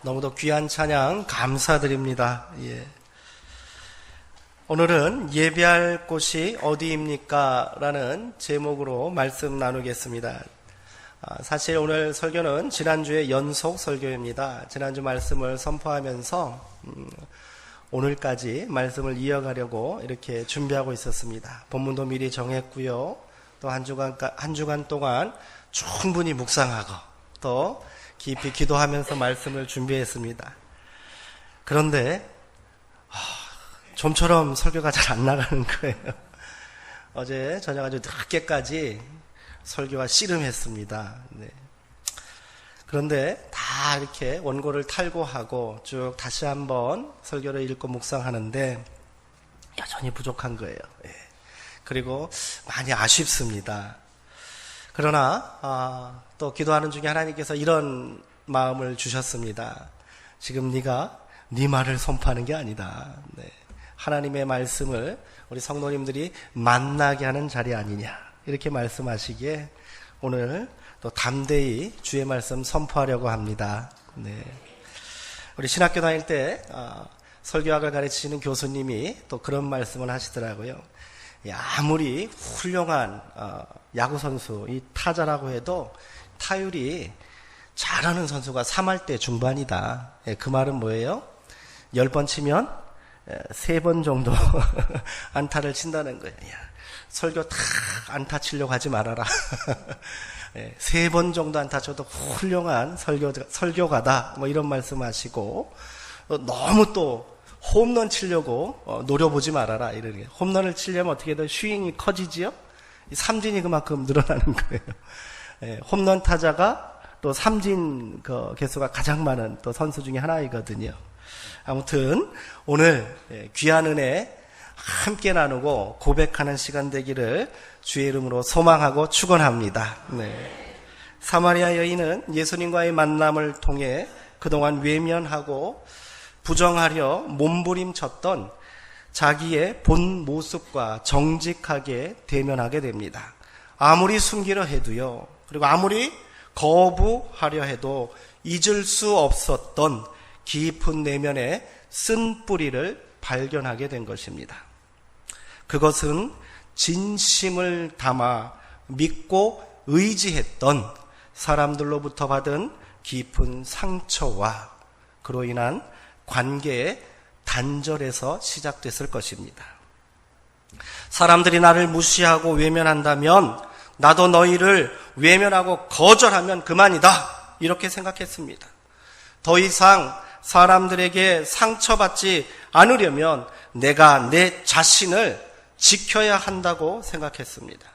너무도 귀한 찬양 감사드립니다. 오늘은 예배할 곳이 어디입니까? 라는 제목으로 말씀 나누겠습니다. 사실 오늘 설교는 지난주의 연속 설교입니다. 지난주 말씀을 선포하면서 오늘까지 말씀을 이어가려고 이렇게 준비하고 있었습니다. 본문도 미리 정했고요. 또 한 주간 동안 충분히 묵상하고 또 깊이 기도하면서 말씀을 준비했습니다. 그런데 좀처럼 설교가 잘 안 나가는 거예요. 어제 저녁 아주 늦게까지 설교가 씨름했습니다. 그런데 다 이렇게 원고를 탈고하고 쭉 다시 한번 설교를 읽고 묵상하는데 여전히 부족한 거예요. 그리고 많이 아쉽습니다. 그러나 또 기도하는 중에 하나님께서 이런 마음을 주셨습니다. 지금 네가 네 말을 선포하는 게 아니다. 하나님의 말씀을 우리 성도님들이 만나게 하는 자리 아니냐, 이렇게 말씀하시기에 오늘 또 담대히 주의 말씀 선포하려고 합니다. 우리 신학교 다닐 때 설교학을 가르치시는 교수님이 또 그런 말씀을 하시더라고요. 아무리 훌륭한 야구선수, 이 타자라고 해도 타율이 잘하는 선수가 3할대 중반이다. 그 말은 뭐예요? 10번 치면 3번 정도 안타를 친다는 거예요. 설교 다 안타 치려고 하지 말아라. 3번 정도 안타 쳐도 훌륭한 설교가다. 뭐 이런 말씀 하시고, 너무 또 홈런 치려고 노려보지 말아라. 이러는 거예요. 홈런을 치려면 어떻게든 스윙이 커지지요? 삼진이 그만큼 늘어나는 거예요. 홈런 타자가 또 삼진 개수가 가장 많은 또 선수 중에 하나이거든요. 아무튼 오늘 귀한 은혜 함께 나누고 고백하는 시간 되기를 주의 이름으로 소망하고 축원합니다. 사마리아 여인은 예수님과의 만남을 통해 그동안 외면하고 부정하려 몸부림쳤던 자기의 본 모습과 정직하게 대면하게 됩니다. 아무리 숨기려 해도요, 그리고 아무리 거부하려 해도 잊을 수 없었던 깊은 내면의 쓴뿌리를 발견하게 된 것입니다. 그것은 진심을 담아 믿고 의지했던 사람들로부터 받은 깊은 상처와 그로 인한 관계의 단절에서 시작됐을 것입니다. 사람들이 나를 무시하고 외면한다면 나도 너희를 외면하고 거절하면 그만이다, 이렇게 생각했습니다. 더 이상 사람들에게 상처받지 않으려면 내가 내 자신을 지켜야 한다고 생각했습니다.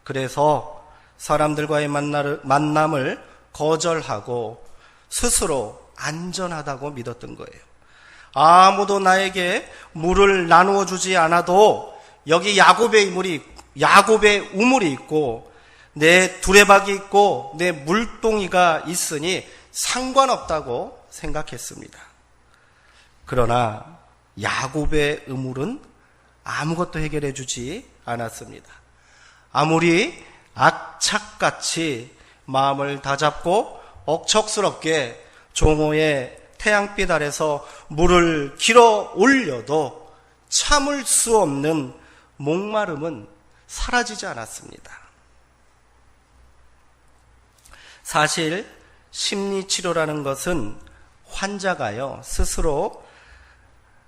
그래서 사람들과의 만남을 거절하고 스스로 안전하다고 믿었던 거예요. 아무도 나에게 물을 나누어 주지 않아도 여기 야곱의 우물이 있고 내 두레박이 있고 내 물동이가 있으니 상관없다고 생각했습니다. 그러나 야곱의 우물은 아무것도 해결해 주지 않았습니다. 아무리 악착같이 마음을 다잡고 억척스럽게 종호의 태양빛 아래서 물을 길어 올려도 참을 수 없는 목마름은 사라지지 않았습니다. 사실 심리치료라는 것은 환자가요, 스스로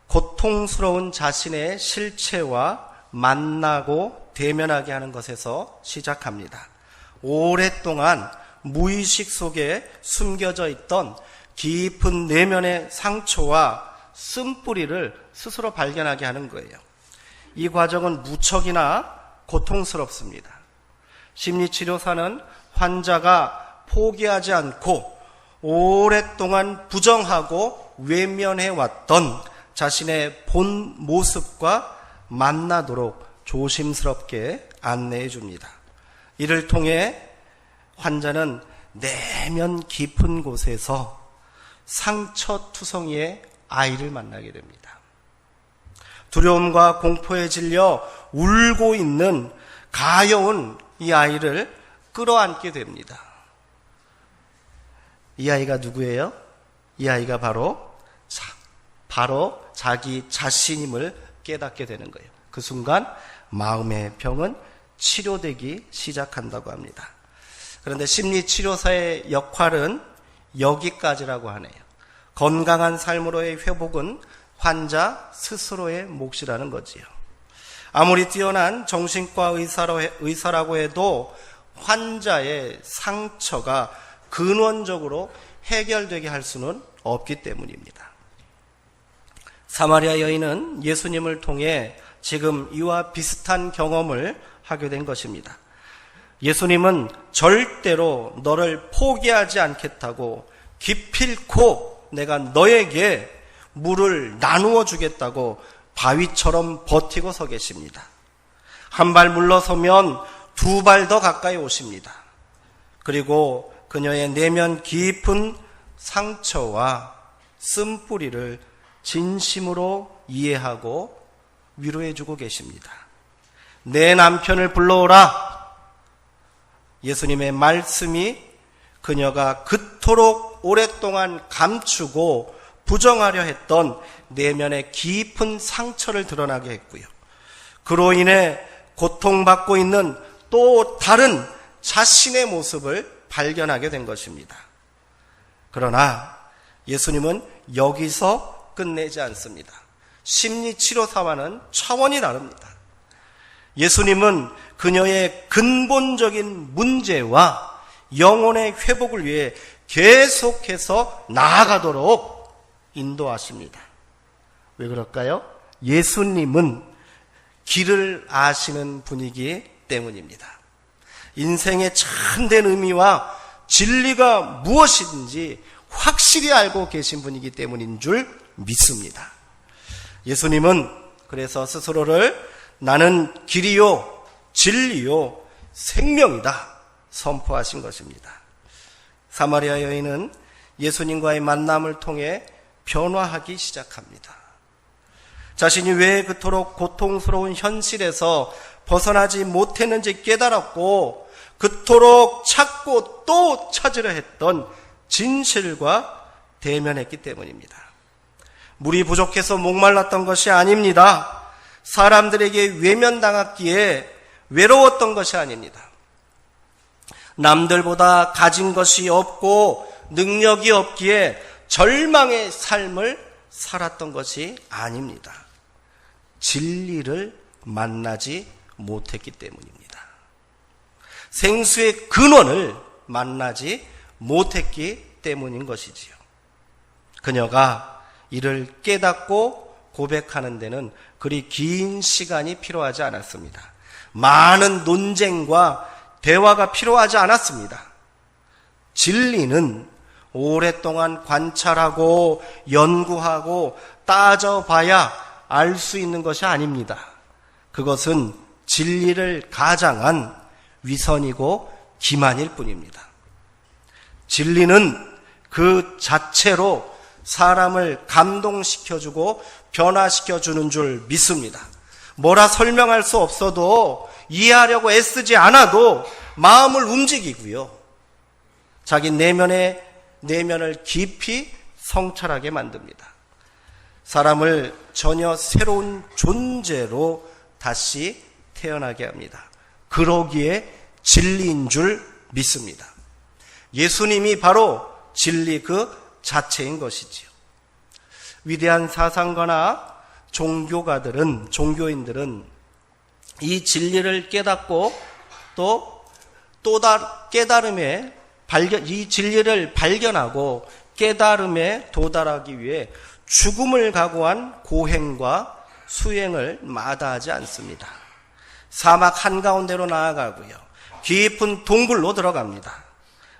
고통스러운 자신의 실체와 만나고 대면하게 하는 것에서 시작합니다. 오랫동안 무의식 속에 숨겨져 있던 깊은 내면의 상처와 쓴뿌리를 스스로 발견하게 하는 거예요. 이 과정은 무척이나 고통스럽습니다. 심리치료사는 환자가 포기하지 않고 오랫동안 부정하고 외면해왔던 자신의 본 모습과 만나도록 조심스럽게 안내해 줍니다. 이를 통해 환자는 내면 깊은 곳에서 상처투성이의 아이를 만나게 됩니다. 두려움과 공포에 질려 울고 있는 가여운 이 아이를 끌어안게 됩니다. 이 아이가 누구예요? 이 아이가 바로 자기 자신임을 깨닫게 되는 거예요. 그 순간 마음의 병은 치료되기 시작한다고 합니다. 그런데 심리치료사의 역할은 여기까지라고 하네요. 건강한 삶으로의 회복은 환자 스스로의 몫이라는 거지요. 아무리 뛰어난 정신과 의사라고 해도 환자의 상처가 근원적으로 해결되게 할 수는 없기 때문입니다. 사마리아 여인은 예수님을 통해 지금 이와 비슷한 경험을 하게 된 것입니다. 예수님은 절대로 너를 포기하지 않겠다고 기필코 내가 너에게 물을 나누어 주겠다고 바위처럼 버티고 서 계십니다. 한 발 물러서면 두 발 더 가까이 오십니다. 그리고 그녀의 내면 깊은 상처와 쓴뿌리를 진심으로 이해하고 위로해주고 계십니다. 내 남편을 불러오라. 예수님의 말씀이 그녀가 그토록 오랫동안 감추고 부정하려 했던 내면의 깊은 상처를 드러나게 했고요. 그로 인해 고통받고 있는 또 다른 자신의 모습을 발견하게 된 것입니다. 그러나 예수님은 여기서 끝내지 않습니다. 심리치료사와는 차원이 다릅니다. 예수님은 그녀의 근본적인 문제와 영혼의 회복을 위해 계속해서 나아가도록 인도하십니다. 왜 그럴까요? 예수님은 길을 아시는 분이기 때문입니다. 인생의 참된 의미와 진리가 무엇인지 확실히 알고 계신 분이기 때문인 줄 믿습니다. 예수님은 그래서 스스로를 나는 길이요 진리요 생명이다 선포하신 것입니다. 사마리아 여인은 예수님과의 만남을 통해 변화하기 시작합니다. 자신이 왜 그토록 고통스러운 현실에서 벗어나지 못했는지 깨달았고 그토록 찾고 또 찾으려 했던 진실과 대면했기 때문입니다. 물이 부족해서 목말랐던 것이 아닙니다. 사람들에게 외면당했기에 외로웠던 것이 아닙니다. 남들보다 가진 것이 없고 능력이 없기에 절망의 삶을 살았던 것이 아닙니다. 진리를 만나지 못했기 때문입니다. 생수의 근원을 만나지 못했기 때문인 것이지요. 그녀가 이를 깨닫고 고백하는 데는 그리 긴 시간이 필요하지 않았습니다. 많은 논쟁과 대화가 필요하지 않았습니다. 진리는 오랫동안 관찰하고 연구하고 따져봐야 알 수 있는 것이 아닙니다. 그것은 진리를 가장한 위선이고 기만일 뿐입니다. 진리는 그 자체로 사람을 감동시켜주고 변화시켜주는 줄 믿습니다. 뭐라 설명할 수 없어도 이해하려고 애쓰지 않아도 마음을 움직이고요. 자기 내면을 깊이 성찰하게 만듭니다. 사람을 전혀 새로운 존재로 다시 태어나게 합니다. 그러기에 진리인 줄 믿습니다. 예수님이 바로 진리 그 자체인 것이지요. 위대한 사상가나 종교인들은 이 진리를 깨닫고 이 진리를 발견하고 깨달음에 도달하기 위해 죽음을 각오한 고행과 수행을 마다하지 않습니다. 사막 한가운데로 나아가고요. 깊은 동굴로 들어갑니다.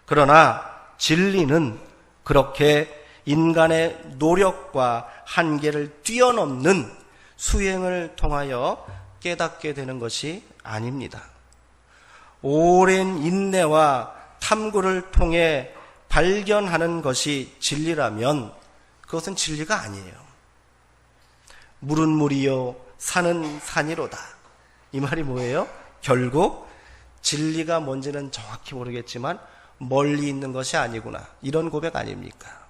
그러나 진리는 그렇게 인간의 노력과 한계를 뛰어넘는 수행을 통하여 깨닫게 되는 것이 아닙니다. 오랜 인내와 탐구를 통해 발견하는 것이 진리라면 그것은 진리가 아니에요. 물은 물이요 산은 산이로다. 이 말이 뭐예요? 결국 진리가 뭔지는 정확히 모르겠지만 멀리 있는 것이 아니구나. 이런 고백 아닙니까?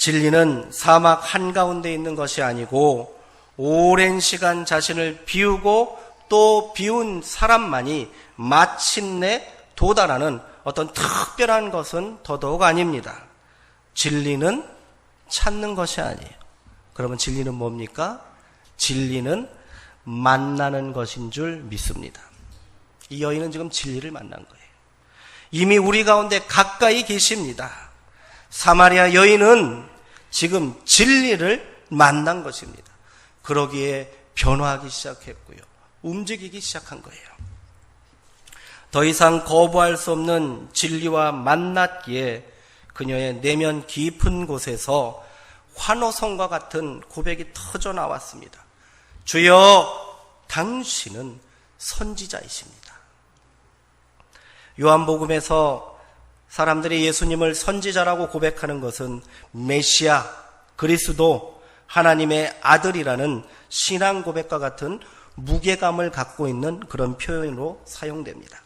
진리는 사막 한가운데 있는 것이 아니고 오랜 시간 자신을 비우고 또 비운 사람만이 마침내 도달하는 어떤 특별한 것은 더더욱 아닙니다. 진리는 찾는 것이 아니에요. 그러면 진리는 뭡니까? 진리는 만나는 것인 줄 믿습니다. 이 여인은 지금 진리를 만난 거예요. 이미 우리 가운데 가까이 계십니다. 사마리아 여인은 지금 진리를 만난 것입니다. 그러기에 변화하기 시작했고요. 움직이기 시작한 거예요. 더 이상 거부할 수 없는 진리와 만났기에 그녀의 내면 깊은 곳에서 환호성과 같은 고백이 터져 나왔습니다. 주여, 당신은 선지자이십니다. 요한복음에서 사람들이 예수님을 선지자라고 고백하는 것은 메시아, 그리스도, 하나님의 아들이라는 신앙 고백과 같은 무게감을 갖고 있는 그런 표현으로 사용됩니다.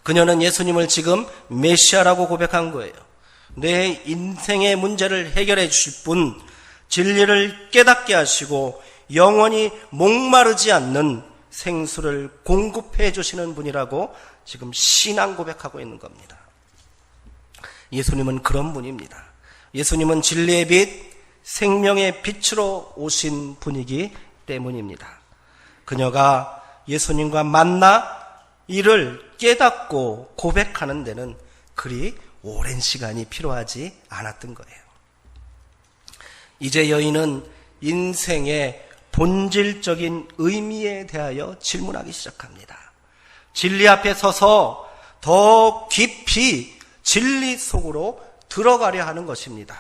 그녀는 예수님을 지금 메시아라고 고백한 거예요. 내 인생의 문제를 해결해 주실 분, 진리를 깨닫게 하시고 영원히 목마르지 않는 생수를 공급해 주시는 분이라고 지금 신앙 고백하고 있는 겁니다. 예수님은 그런 분입니다. 예수님은 진리의 빛, 생명의 빛으로 오신 분이기 때문입니다. 그녀가 예수님과 만나 이를 깨닫고 고백하는 데는 그리 오랜 시간이 필요하지 않았던 거예요. 이제 여인은 인생의 본질적인 의미에 대하여 질문하기 시작합니다. 진리 앞에 서서 더 깊이 진리 속으로 들어가려 하는 것입니다.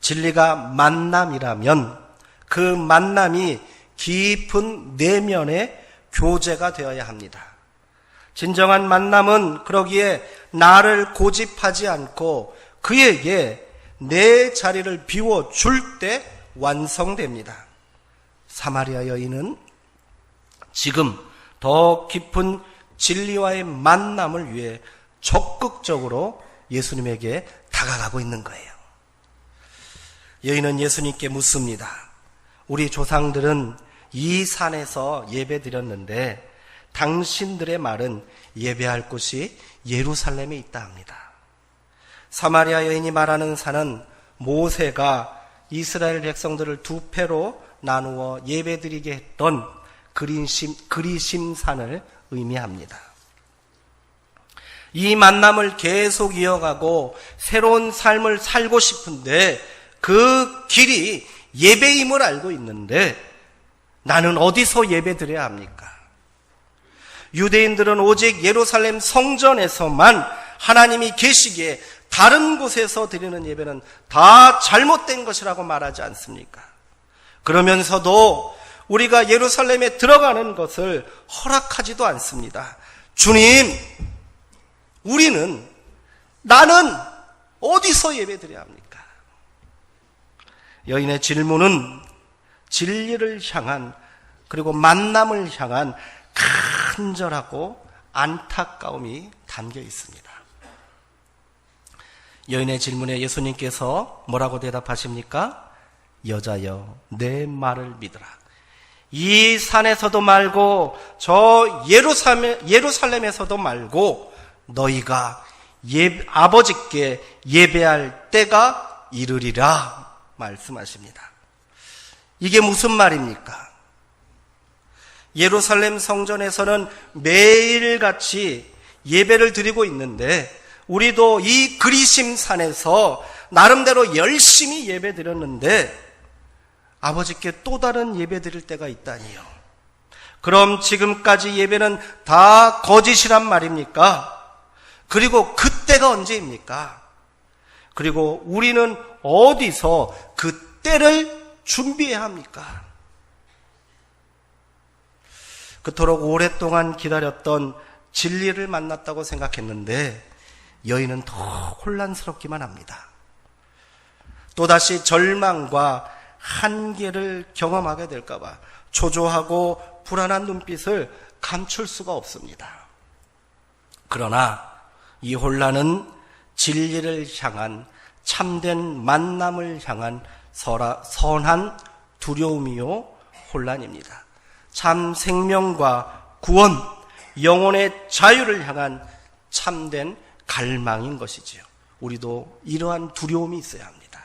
진리가 만남이라면 그 만남이 깊은 내면의 교제가 되어야 합니다. 진정한 만남은 그러기에 나를 고집하지 않고 그에게 내 자리를 비워줄 때 완성됩니다. 사마리아 여인은 지금 더 깊은 진리와의 만남을 위해 적극적으로 예수님에게 다가가고 있는 거예요. 여인은 예수님께 묻습니다. 우리 조상들은 이 산에서 예배드렸는데 당신들의 말은 예배할 곳이 예루살렘에 있다 합니다. 사마리아 여인이 말하는 산은 모세가 이스라엘 백성들을 두 패로 나누어 예배드리게 했던 그리심산을 의미합니다. 이 만남을 계속 이어가고 새로운 삶을 살고 싶은데 그 길이 예배임을 알고 있는데 나는 어디서 예배드려야 합니까? 유대인들은 오직 예루살렘 성전에서만 하나님이 계시기에 다른 곳에서 드리는 예배는 다 잘못된 것이라고 말하지 않습니까? 그러면서도 우리가 예루살렘에 들어가는 것을 허락하지도 않습니다. 주님, 나는 어디서 예배드려야 합니까? 여인의 질문은 진리를 향한 그리고 만남을 향한 간절하고 안타까움이 담겨 있습니다. 여인의 질문에 예수님께서 뭐라고 대답하십니까? 여자여, 내 말을 믿으라. 이 산에서도 말고 저 예루살렘에서도 말고 너희가 아버지께 예배할 때가 이르리라 말씀하십니다. 이게 무슨 말입니까? 예루살렘 성전에서는 매일같이 예배를 드리고 있는데 우리도 이 그리심산에서 나름대로 열심히 예배 드렸는데 아버지께 또 다른 예배 드릴 때가 있다니요. 그럼 지금까지 예배는 다 거짓이란 말입니까? 그리고 그때가 언제입니까? 그리고 우리는 어디서 그 때를 준비해야 합니까? 그토록 오랫동안 기다렸던 진리를 만났다고 생각했는데 여인은 더 혼란스럽기만 합니다. 또다시 절망과 한계를 경험하게 될까 봐 초조하고 불안한 눈빛을 감출 수가 없습니다. 그러나 이 혼란은 진리를 향한 참된 만남을 향한 선한 두려움이요 혼란입니다. 참 생명과 구원, 영혼의 자유를 향한 참된 갈망인 것이지요. 우리도 이러한 두려움이 있어야 합니다.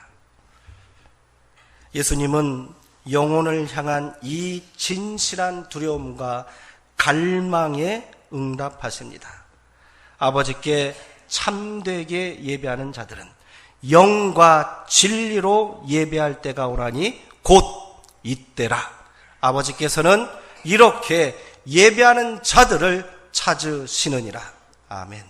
예수님은 영혼을 향한 이 진실한 두려움과 갈망에 응답하십니다. 아버지께 참되게 예배하는 자들은 영과 진리로 예배할 때가 오라니 곧 이때라. 아버지께서는 이렇게 예배하는 자들을 찾으시느니라. 아멘.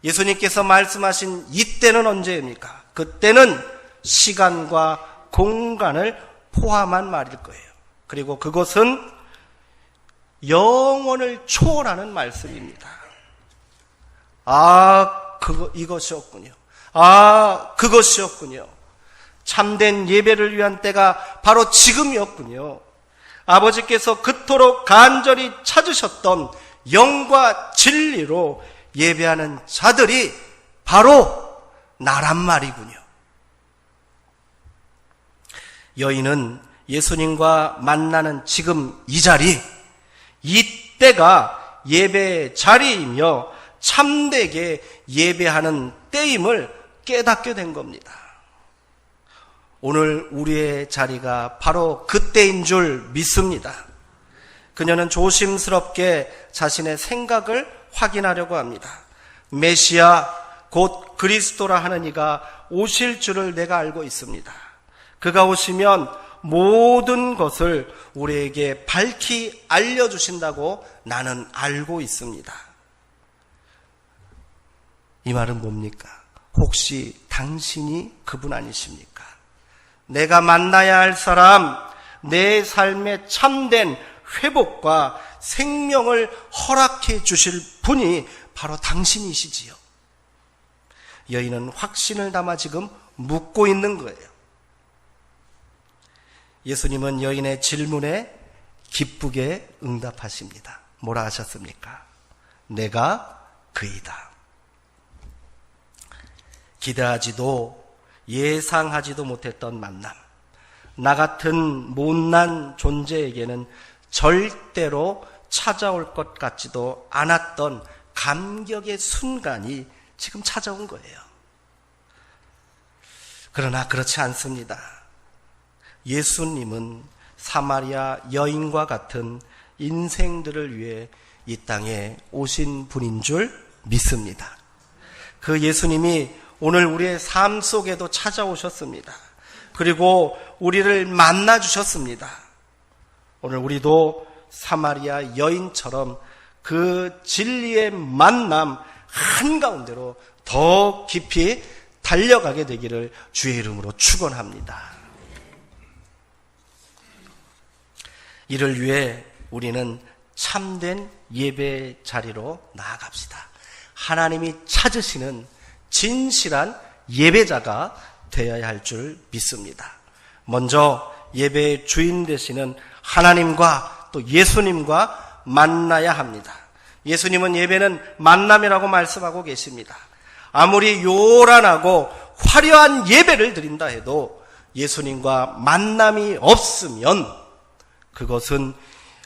예수님께서 말씀하신 이때는 언제입니까? 그때는 시간과 공간을 포함한 말일 거예요. 그리고 그것은 영원을 초월하는 말씀입니다. 이것이었군요. 그것이었군요. 참된 예배를 위한 때가 바로 지금이었군요. 아버지께서 그토록 간절히 찾으셨던 영과 진리로 예배하는 자들이 바로 나란 말이군요. 여인은 예수님과 만나는 지금 이 자리, 이때가 예배의 자리이며 참되게 예배하는 때임을 깨닫게 된 겁니다. 오늘 우리의 자리가 바로 그때인 줄 믿습니다. 그녀는 조심스럽게 자신의 생각을 확인하려고 합니다. 메시아 곧 그리스도라 하는 이가 오실 줄을 내가 알고 있습니다. 그가 오시면 모든 것을 우리에게 밝히 알려주신다고 나는 알고 있습니다. 이 말은 뭡니까? 혹시 당신이 그분 아니십니까? 내가 만나야 할 사람, 내 삶의 참된 회복과 생명을 허락해 주실 분이 바로 당신이시지요. 여인은 확신을 담아 지금 묻고 있는 거예요. 예수님은 여인의 질문에 기쁘게 응답하십니다. 뭐라 하셨습니까? 내가 그이다. 기대하지도 예상하지도 못했던 만남. 나 같은 못난 존재에게는 절대로 찾아올 것 같지도 않았던 감격의 순간이 지금 찾아온 거예요. 그러나 그렇지 않습니다. 예수님은 사마리아 여인과 같은 인생들을 위해 이 땅에 오신 분인 줄 믿습니다. 그 예수님이 오늘 우리의 삶 속에도 찾아오셨습니다. 그리고 우리를 만나 주셨습니다. 오늘 우리도 사마리아 여인처럼 그 진리의 만남 한가운데로 더 깊이 달려가게 되기를 주의 이름으로 축원합니다. 이를 위해 우리는 참된 예배 자리로 나아갑시다. 하나님이 찾으시는 진실한 예배자가 되어야 할 줄 믿습니다. 먼저 예배의 주인 되시는 하나님과 또 예수님과 만나야 합니다. 예수님은 예배는 만남이라고 말씀하고 계십니다. 아무리 요란하고 화려한 예배를 드린다 해도 예수님과 만남이 없으면 그것은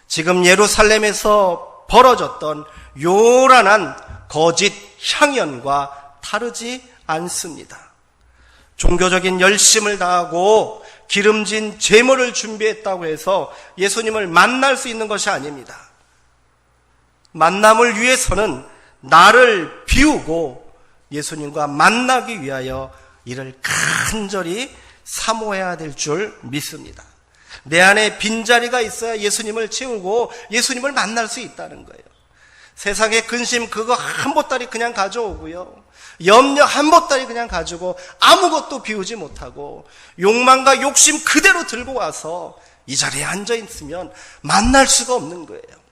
지금 예루살렘에서 벌어졌던 요란한 거짓 향연과 다르지 않습니다. 종교적인 열심을 다하고 기름진 제물을 준비했다고 해서 예수님을 만날 수 있는 것이 아닙니다. 만남을 위해서는 나를 비우고 예수님과 만나기 위하여 이를 간절히 사모해야 될 줄 믿습니다. 내 안에 빈자리가 있어야 예수님을 채우고 예수님을 만날 수 있다는 거예요. 세상의 근심 그거 한 보따리 그냥 가져오고요. 염려 한 보따리 그냥 가지고 아무것도 비우지 못하고 욕망과 욕심 그대로 들고 와서 이 자리에 앉아 있으면 만날 수가 없는 거예요.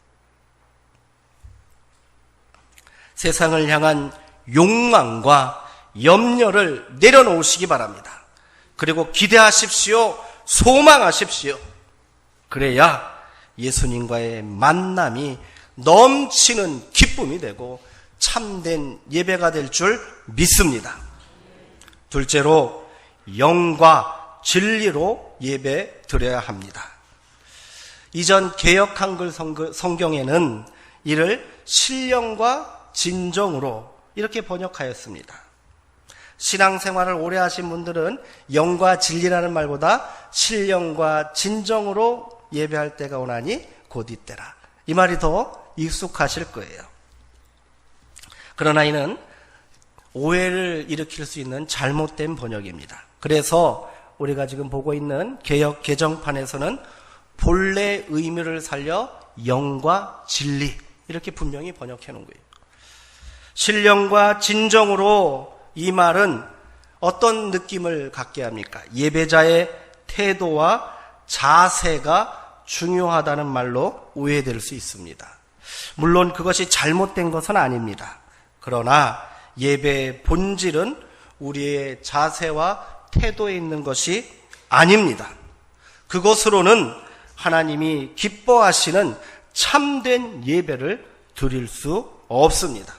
세상을 향한 욕망과 염려를 내려놓으시기 바랍니다. 그리고 기대하십시오. 소망하십시오. 그래야 예수님과의 만남이 넘치는 기쁨이 되고 참된 예배가 될 줄 믿습니다. 둘째로 영과 진리로 예배 드려야 합니다. 이전 개역 한글 성경에는 이를 신령과 진정으로 이렇게 번역하였습니다. 신앙생활을 오래 하신 분들은 영과 진리라는 말보다 신령과 진정으로 예배할 때가 오나니 곧 이때라. 이 말이 더 익숙하실 거예요. 그러나 이는 오해를 일으킬 수 있는 잘못된 번역입니다. 그래서 우리가 지금 보고 있는 개역 개정판에서는 본래 의미를 살려 영과 진리 이렇게 분명히 번역해 놓은 거예요. 신령과 진정으로 이 말은 어떤 느낌을 갖게 합니까? 예배자의 태도와 자세가 중요하다는 말로 오해될 수 있습니다. 물론 그것이 잘못된 것은 아닙니다. 그러나 예배의 본질은 우리의 자세와 태도에 있는 것이 아닙니다. 그것으로는 하나님이 기뻐하시는 참된 예배를 드릴 수 없습니다.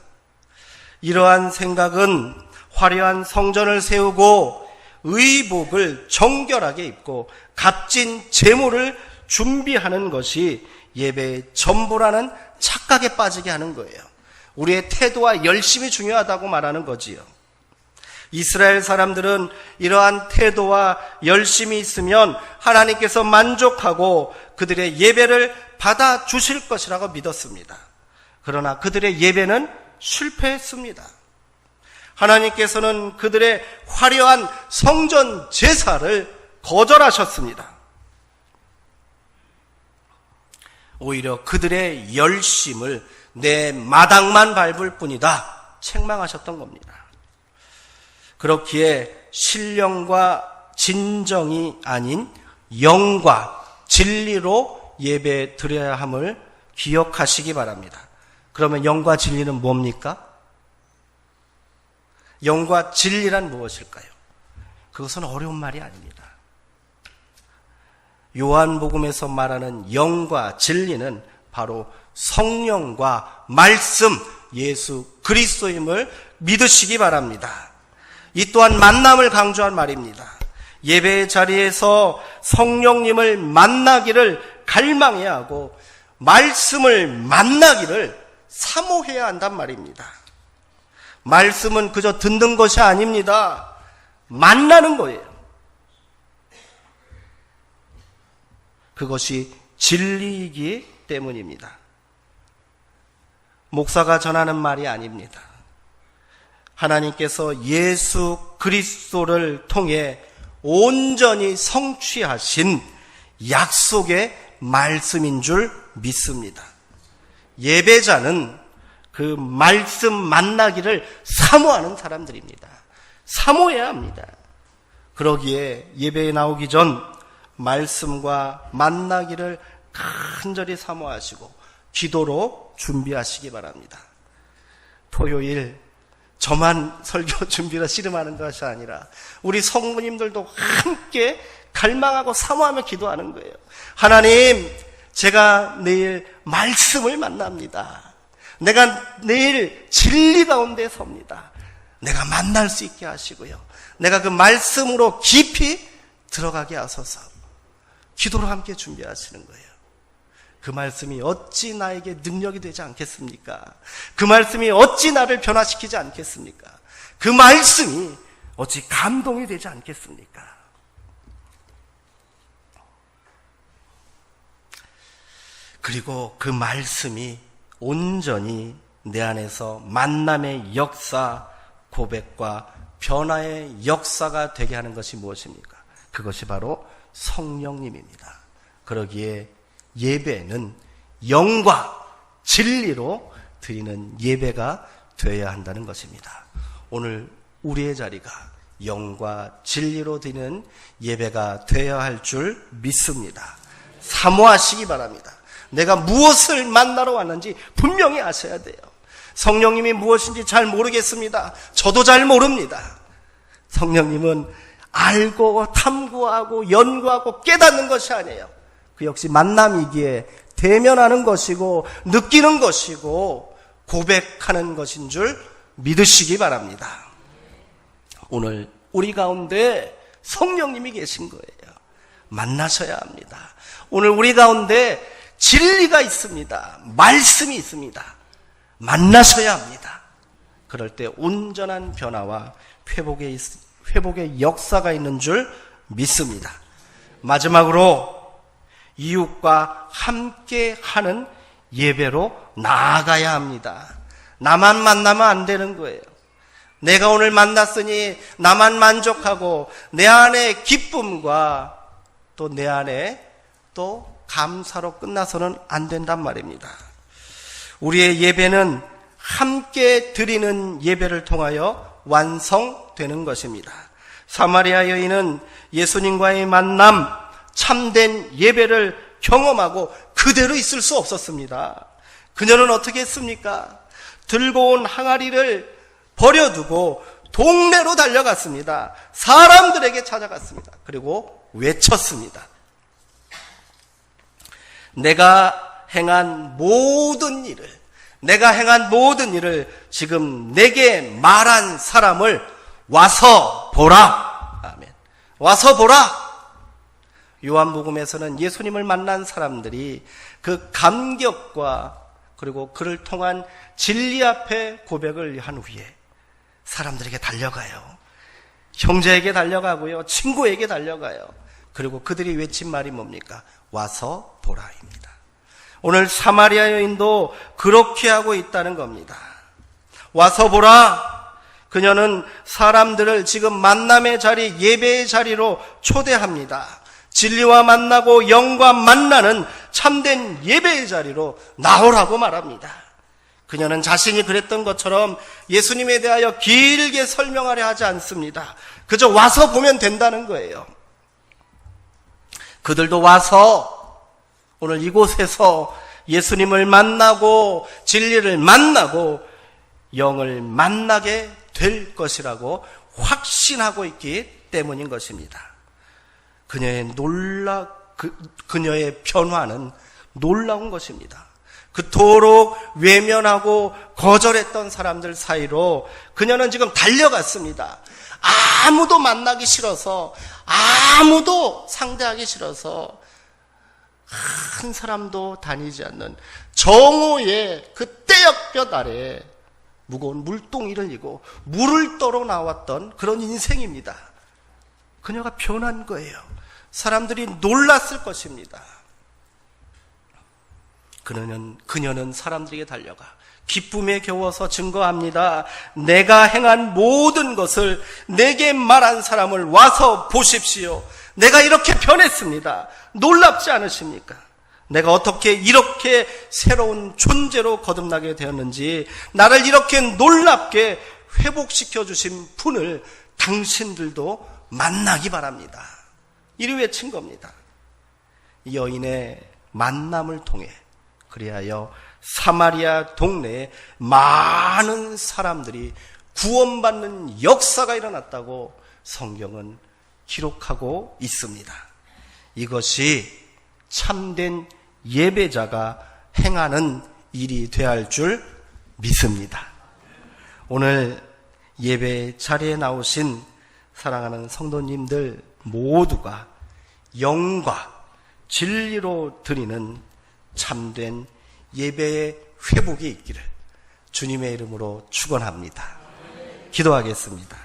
이러한 생각은 화려한 성전을 세우고 의복을 정결하게 입고 값진 제물을 준비하는 것이 예배의 전부라는 착각에 빠지게 하는 거예요. 우리의 태도와 열심이 중요하다고 말하는 거지요. 이스라엘 사람들은 이러한 태도와 열심이 있으면 하나님께서 만족하고 그들의 예배를 받아주실 것이라고 믿었습니다. 그러나 그들의 예배는 실패했습니다. 하나님께서는 그들의 화려한 성전 제사를 거절하셨습니다. 오히려 그들의 열심을 내 마당만 밟을 뿐이다 책망하셨던 겁니다. 그렇기에 신령과 진정이 아닌 영과 진리로 예배 드려야 함을 기억하시기 바랍니다. 그러면 영과 진리는 뭡니까? 영과 진리란 무엇일까요? 그것은 어려운 말이 아닙니다. 요한복음에서 말하는 영과 진리는 바로 성령과 말씀, 예수 그리스도임을 믿으시기 바랍니다. 이 또한 만남을 강조한 말입니다. 예배의 자리에서 성령님을 만나기를 갈망해야 하고 말씀을 만나기를 사모해야 한단 말입니다. 말씀은 그저 듣는 것이 아닙니다. 만나는 거예요. 그것이 진리이기 때문입니다. 목사가 전하는 말이 아닙니다. 하나님께서 예수 그리스도를 통해 온전히 성취하신 약속의 말씀인 줄 믿습니다. 예배자는 그 말씀 만나기를 사모하는 사람들입니다. 사모해야 합니다. 그러기에 예배에 나오기 전 말씀과 만나기를 간절히 사모하시고 기도로 준비하시기 바랍니다. 토요일 저만 설교 준비를 씨름하는 것이 아니라 우리 성도님들도 함께 갈망하고 사모하며 기도하는 거예요. 하나님, 제가 내일 말씀을 만납니다. 내가 내일 진리 가운데 섭니다. 내가 만날 수 있게 하시고요. 내가 그 말씀으로 깊이 들어가게 하소서. 기도로 함께 준비하시는 거예요. 그 말씀이 어찌 나에게 능력이 되지 않겠습니까? 그 말씀이 어찌 나를 변화시키지 않겠습니까? 그 말씀이 어찌 감동이 되지 않겠습니까? 그리고 그 말씀이 온전히 내 안에서 만남의 역사, 고백과 변화의 역사가 되게 하는 것이 무엇입니까? 그것이 바로 성령님입니다. 그러기에 예배는 영과 진리로 드리는 예배가 되어야 한다는 것입니다. 오늘 우리의 자리가 영과 진리로 드리는 예배가 되어야 할 줄 믿습니다. 사모하시기 바랍니다. 내가 무엇을 만나러 왔는지 분명히 아셔야 돼요. 성령님이 무엇인지 잘 모르겠습니다. 저도 잘 모릅니다. 성령님은 알고 탐구하고 연구하고 깨닫는 것이 아니에요. 그 역시 만남이기에 대면하는 것이고 느끼는 것이고 고백하는 것인 줄 믿으시기 바랍니다. 오늘 우리 가운데 성령님이 계신 거예요. 만나셔야 합니다. 오늘 우리 가운데 진리가 있습니다. 말씀이 있습니다. 만나셔야 합니다. 그럴 때 온전한 변화와 회복의 역사가 있는 줄 믿습니다. 마지막으로 이웃과 함께 하는 예배로 나아가야 합니다. 나만 만나면 안 되는 거예요. 내가 오늘 만났으니 나만 만족하고 내 안에 기쁨과 또 내 안에 또 감사로 끝나서는 안 된단 말입니다. 우리의 예배는 함께 드리는 예배를 통하여 완성되는 것입니다. 사마리아 여인은 예수님과의 만남, 참된 예배를 경험하고 그대로 있을 수 없었습니다. 그녀는 어떻게 했습니까? 들고 온 항아리를 버려두고 동네로 달려갔습니다. 사람들에게 찾아갔습니다. 그리고 외쳤습니다. 내가 행한 모든 일을 지금 내게 말한 사람을 와서 보라. 아멘. 와서 보라. 요한복음에서는 예수님을 만난 사람들이 그 감격과 그리고 그를 통한 진리 앞에 고백을 한 후에 사람들에게 달려가요. 형제에게 달려가고요. 친구에게 달려가요. 그리고 그들이 외친 말이 뭡니까? 와서 보라입니다. 오늘 사마리아 여인도 그렇게 하고 있다는 겁니다. 와서 보라. 그녀는 사람들을 지금 만남의 자리, 예배의 자리로 초대합니다. 진리와 만나고 영과 만나는 참된 예배의 자리로 나오라고 말합니다. 그녀는 자신이 그랬던 것처럼 예수님에 대하여 길게 설명하려 하지 않습니다. 그저 와서 보면 된다는 거예요. 그들도 와서 오늘 이곳에서 예수님을 만나고 진리를 만나고 영을 만나게 될 것이라고 확신하고 있기 때문인 것입니다. 그녀의 변화는 놀라운 것입니다. 그토록 외면하고 거절했던 사람들 사이로 그녀는 지금 달려갔습니다. 아무도 만나기 싫어서, 아무도 상대하기 싫어서 한 사람도 다니지 않는 정오의 그 떼역볕 아래 무거운 물동이를 이고 물을 떠러 나왔던 그런 인생입니다. 그녀가 변한 거예요. 사람들이 놀랐을 것입니다. 그녀는 사람들에게 달려가 기쁨에 겨워서 증거합니다. 내가 행한 모든 것을 내게 말한 사람을 와서 보십시오. 내가 이렇게 변했습니다. 놀랍지 않으십니까? 내가 어떻게 이렇게 새로운 존재로 거듭나게 되었는지, 나를 이렇게 놀랍게 회복시켜 주신 분을 당신들도 만나기 바랍니다. 이리 외친 겁니다. 여인의 만남을 통해 그리하여 사마리아 동네에 많은 사람들이 구원받는 역사가 일어났다고 성경은 기록하고 있습니다. 이것이 참된 예배자가 행하는 일이 되어야 할 줄 믿습니다. 오늘 예배 자리에 나오신 사랑하는 성도님들 모두가 영과 진리로 드리는 참된 예배의 회복이 있기를 주님의 이름으로 축원합니다. 기도하겠습니다.